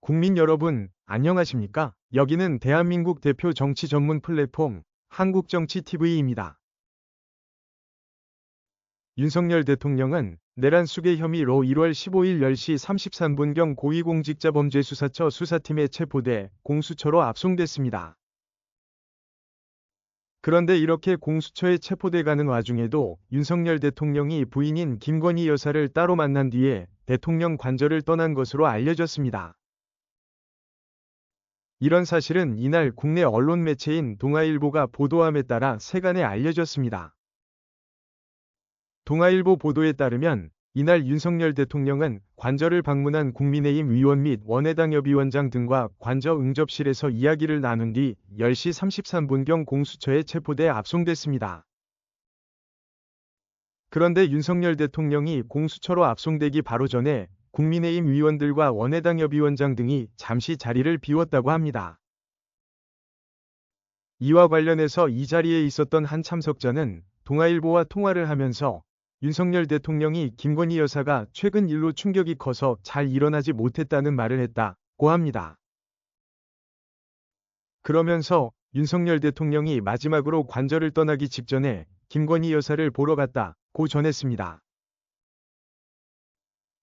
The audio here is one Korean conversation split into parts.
국민 여러분, 안녕하십니까? 여기는 대한민국 대표 정치 전문 플랫폼 한국정치TV입니다. 윤석열 대통령은 내란 수괴 혐의로 1월 15일 10시 33분경 고위공직자범죄수사처 수사팀에 체포돼 공수처로 압송됐습니다. 그런데 이렇게 공수처에 체포돼 가는 와중에도 윤석열 대통령이 부인인 김건희 여사를 따로 만난 뒤에 대통령 관저를 떠난 것으로 알려졌습니다. 이런 사실은 이날 국내 언론 매체인 동아일보가 보도함에 따라 세간에 알려졌습니다. 동아일보 보도에 따르면 이날 윤석열 대통령은 관저를 방문한 국민의힘 의원 및 원외당협 위원장 등과 관저 응접실에서 이야기를 나눈 뒤 10시 33분경 공수처에 체포돼 압송됐습니다. 그런데 윤석열 대통령이 공수처로 압송되기 바로 전에 국민의힘 의원들과 원외당협 위원장 등이 잠시 자리를 비웠다고 합니다. 이와 관련해서 이 자리에 있었던 한 참석자는 동아일보와 통화를 하면서 윤석열 대통령이 김건희 여사가 최근 일로 충격이 커서 잘 일어나지 못했다는 말을 했다고 합니다. 그러면서 윤석열 대통령이 마지막으로 관저를 떠나기 직전에 김건희 여사를 보러 갔다고 전했습니다.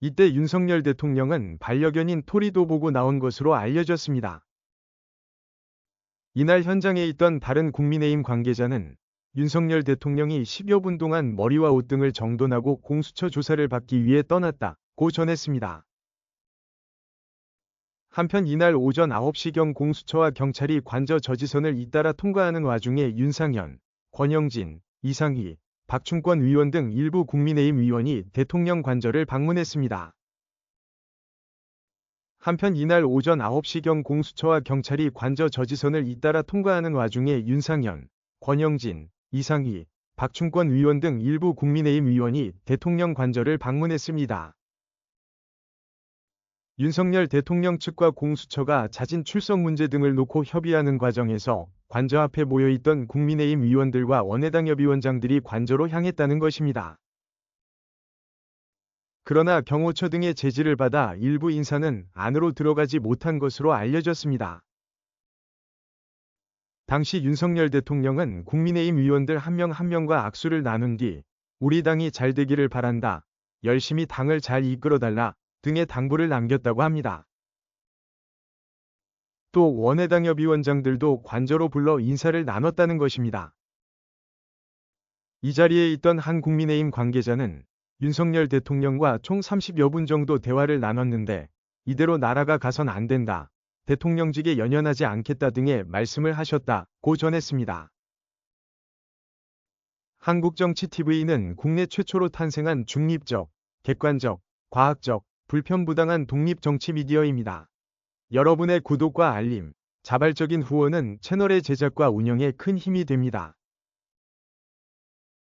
이때 윤석열 대통령은 반려견인 토리도 보고 나온 것으로 알려졌습니다. 이날 현장에 있던 다른 국민의힘 관계자는 윤석열 대통령이 10여 분 동안 머리와 옷 등을 정돈하고 공수처 조사를 받기 위해 떠났다고 전했습니다. 한편 이날 오전 9시경 공수처와 경찰이 관저 저지선을 잇따라 통과하는 와중에 윤상현, 권영진, 이상희, 박충권 의원 등 일부 국민의힘 의원이 대통령 관저를 방문했습니다. 한편 이날 오전 9시경 공수처와 경찰이 관저 저지선을 잇따라 통과하는 와중에 윤상현, 권영진, 이상희, 박충권 의원 등 일부 국민의힘 의원이 대통령 관저를 방문했습니다. 윤석열 대통령 측과 공수처가 자진 출석 문제 등을 놓고 협의하는 과정에서 관저 앞에 모여있던 국민의힘 의원들과 원외당협 위원장들이 관저로 향했다는 것입니다. 그러나 경호처 등의 제지를 받아 일부 인사는 안으로 들어가지 못한 것으로 알려졌습니다. 당시 윤석열 대통령은 국민의힘 의원들 한 명 한 명과 악수를 나눈 뒤 우리 당이 잘 되기를 바란다, 열심히 당을 잘 이끌어달라 등의 당부를 남겼다고 합니다. 또 원외당협 위원장들도 관저로 불러 인사를 나눴다는 것입니다. 이 자리에 있던 한 국민의힘 관계자는 윤석열 대통령과 총 30여 분 정도 대화를 나눴는데 이대로 나라가 가선 안 된다, 대통령직에 연연하지 않겠다 등의 말씀을 하셨다고 전했습니다. 한국정치TV는 국내 최초로 탄생한 중립적, 객관적, 과학적, 불편부당한 독립정치 미디어입니다. 여러분의 구독과 알림, 자발적인 후원은 채널의 제작과 운영에 큰 힘이 됩니다.